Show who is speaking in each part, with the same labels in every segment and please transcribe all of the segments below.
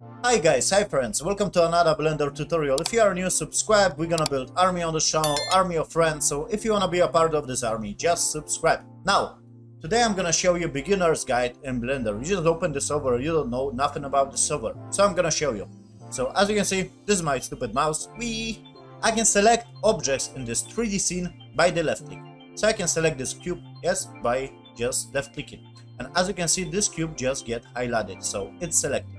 Speaker 1: Hi guys, hi friends, welcome to another Blender tutorial. If you are new, subscribe. We're gonna build army on the channel, army of friends, so if you wanna be a part of this army, just subscribe. Now, today I'm gonna show you beginner's guide in Blender. You just open the server, you don't know nothing about the server, so I'm gonna show you. So as you can see, this is my stupid mouse. I can select objects in this 3D scene by the left click. So I can select this cube, yes, by just left clicking. And as you can see, this cube just get highlighted, so it's selected.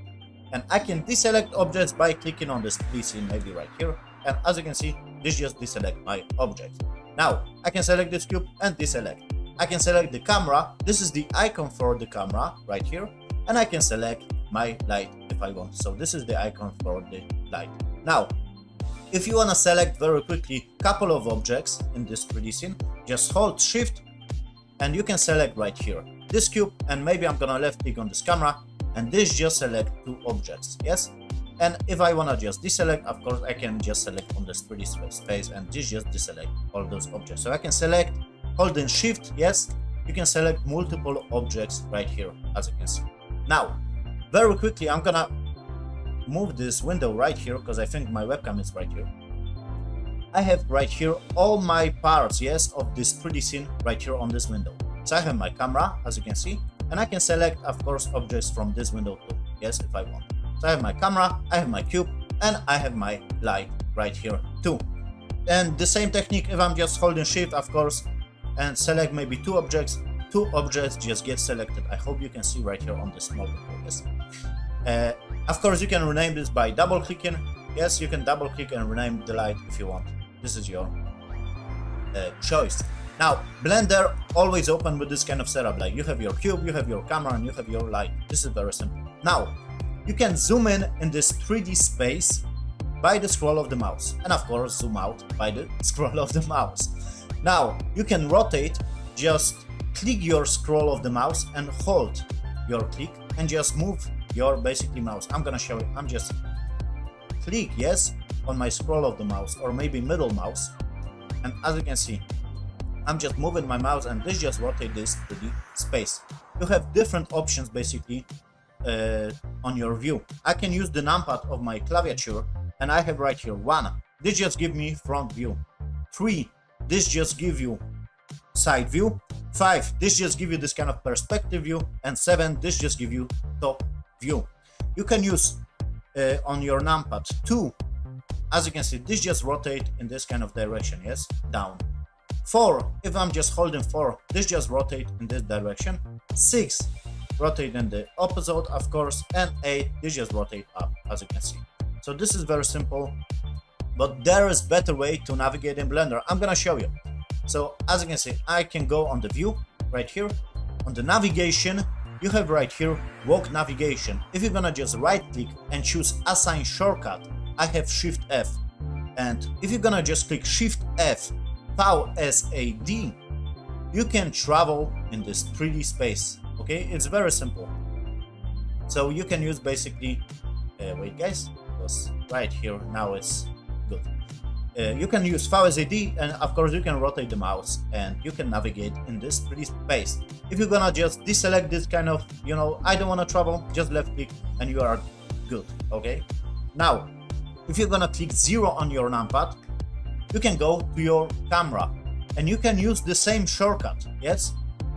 Speaker 1: And I can deselect objects by clicking on this 3D scene, maybe right here. And as you can see, this just deselect my objects. Now, I can select this cube and deselect. I can select the camera. This is the icon for the camera right here. And I can select my light if I want. So this is the icon for the light. Now, if you want to select very quickly a couple of objects in this 3D scene, just hold Shift and you can select right here this cube, and maybe I'm gonna left click on this camera and this just select two objects, yes. And if I want to just deselect, of course I can just select on this 3D space and this just deselect all those objects. So I can select holding Shift, yes, you can select multiple objects right here, as you can see. Now very quickly I'm gonna move this window right here because I think my webcam is right here. I have right here all my parts, yes, of this 3D scene right here on this window. So I have my camera, as you can see, and I can select, of course, objects from this window too, yes, if I want. So I have my camera, I have my cube, and I have my light right here too. And the same technique, if I'm just holding Shift, of course, and select maybe two objects just get selected. I hope you can see right here on this small window, yes. Of course, you can rename this by double clicking. Yes, you can double click and rename the light if you want. This is your choice. Now, Blender always open with this kind of setup, like you have your cube, you have your camera, and you have your light. This is very simple. Now, you can zoom in this 3D space by the scroll of the mouse, and of course zoom out by the scroll of the mouse. Now, you can rotate, just click your scroll of the mouse and hold your click and just move your basically mouse. I'm gonna show you, I'm just click, yes, on my scroll of the mouse or maybe middle mouse, and as you can see, I'm just moving my mouse and this just rotate this to the space. You have different options basically on your view. I can use the numpad of my claviature and I have right here 1. This just give me front view. 3. This just give you side view. 5. This just give you this kind of perspective view. And 7. This just give you top view. You can use on your numpad 2. As you can see, this just rotate in this kind of direction, yes, down. 4, if I'm just holding 4, this just rotate in this direction. 6, rotate in the opposite, of course, and 8, this just rotate up, as you can see. So this is very simple, but there is better way to navigate in Blender. I'm gonna show you. So as you can see, I can go on the view right here. On the navigation, you have right here walk navigation. If you're gonna just right click and choose assign shortcut, I have Shift F. And if you're gonna just click Shift F VSAD, you can travel in this 3D space. Okay, it's very simple. So you can use basically wait guys, because right here now it's good. You can use VSAD and of course you can rotate the mouse and you can navigate in this 3D space. If you're gonna just deselect this kind of, you know, I don't want to travel, just left click and you are good. Okay, now if you're gonna click 0 on your numpad, you can go to your camera and you can use the same shortcut, yes,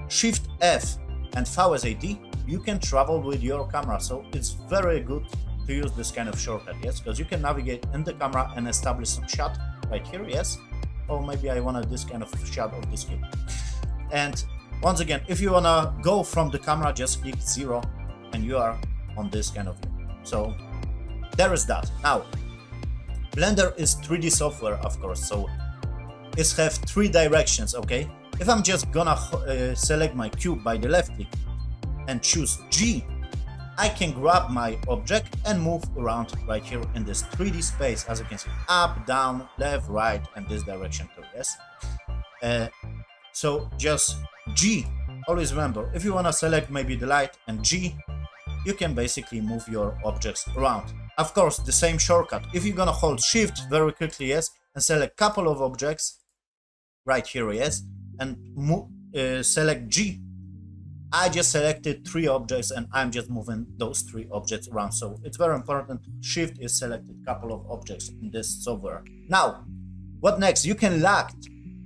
Speaker 1: Shift F and VSAD. You can travel with your camera, so it's very good to use this kind of shortcut, yes, because you can navigate in the camera and establish some shot right here, yes, or maybe I wanted this kind of shot of this cube. And once again, if you wanna go from the camera, just click 0 and you are on this kind of view. So there is that. Now Blender is 3D software, of course, so it have 3 directions, okay? If I'm just gonna select my cube by the left click and choose G, I can grab my object and move around right here in this 3D space, as you can see, up, down, left, right, and this direction too, yes? So just G, always remember, if you wanna select maybe the light and G, you can basically move your objects around. Of course, the same shortcut. If you're gonna hold Shift very quickly, yes, and select couple of objects right here, yes, and select G, I just selected 3 objects and I'm just moving those 3 objects around. So it's very important. Shift is selected couple of objects in this software. Now, what next? You can lock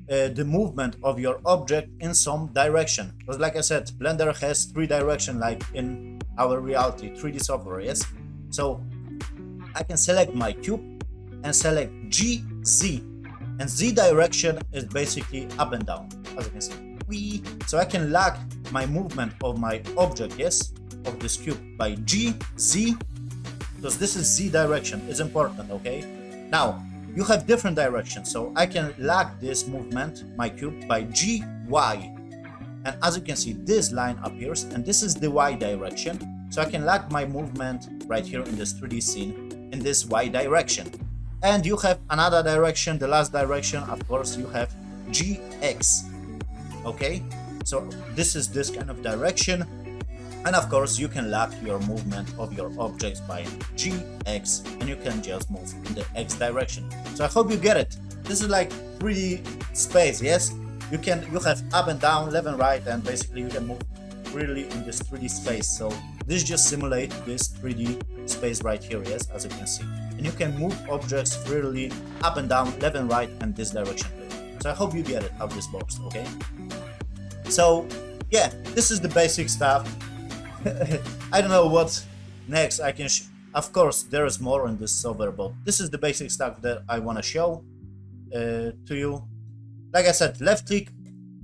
Speaker 1: the movement of your object in some direction. Because like I said, Blender has 3 direction like in our reality 3D software, yes? So I can select my cube and select G, Z. And Z direction is basically up and down, as you can see. So I can lock my movement of my object, yes, of this cube by G, Z, because this is Z direction, it's important, okay? Now, you have different directions, so I can lock this movement, my cube, by G, Y. And as you can see, this line appears, and this is the Y direction. So I can lock my movement right here in this 3D scene in this Y direction. And you have another direction, the last direction, of course, you have GX. Okay, so this is this kind of direction, and of course you can lock your movement of your objects by GX, and you can just move in the X direction. So I hope you get it. This is like 3D space, yes? You have up and down, left and right, and basically you can move freely in this 3D space. So this just simulates this 3D space right here, yes, as you can see. And you can move objects freely up and down, left and right, and this direction. So I hope you get it, how this works, okay? So yeah, this is the basic stuff. I don't know what next I can of course there is more in this software, but this is the basic stuff that I want to show to you. Like I said, left click,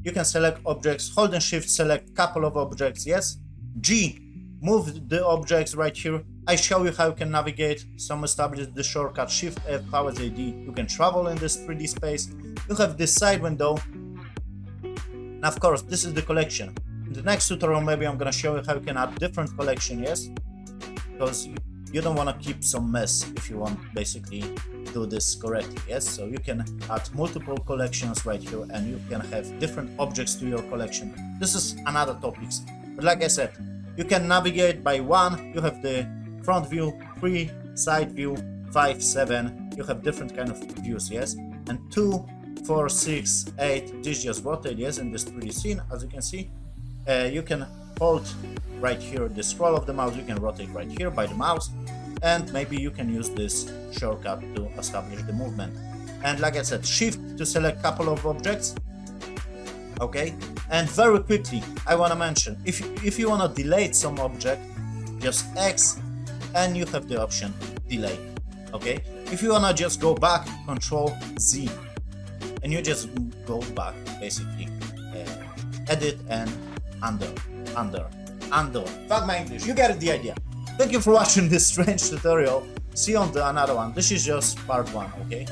Speaker 1: you can select objects, hold and shift, select couple of objects, yes. G, move the objects right here. I show you how you can navigate, some establish the shortcut, shift F, power Z, D. You can travel in this 3D space. You have this side window. And of course, this is the collection. In the next tutorial, maybe I'm gonna show you how you can add different collection, yes? Because you don't want to keep some mess if you want basically do this correctly, yes? So you can add multiple collections right here, and you can have different objects to your collection. This is another topic. But like I said, you can navigate by 1, you have the front view, 3, side view, 5, 7, you have different kind of views, yes? And 2, 4, 6, 8, this just rotate, yes, in this 3D scene, as you can see. You can hold right here the scroll of the mouse, you can rotate right here by the mouse, and maybe you can use this shortcut to establish the movement. And like I said, shift to select couple of objects, okay? And very quickly, I want to mention, if you want to delete some object, just X, and you have the option delete, okay? If you want to just go back, Control Z, and you just go back, basically, edit and undo. Fuck my English, you get the idea. Thank you for watching this strange tutorial. See you on the another one. This is just part 1, okay?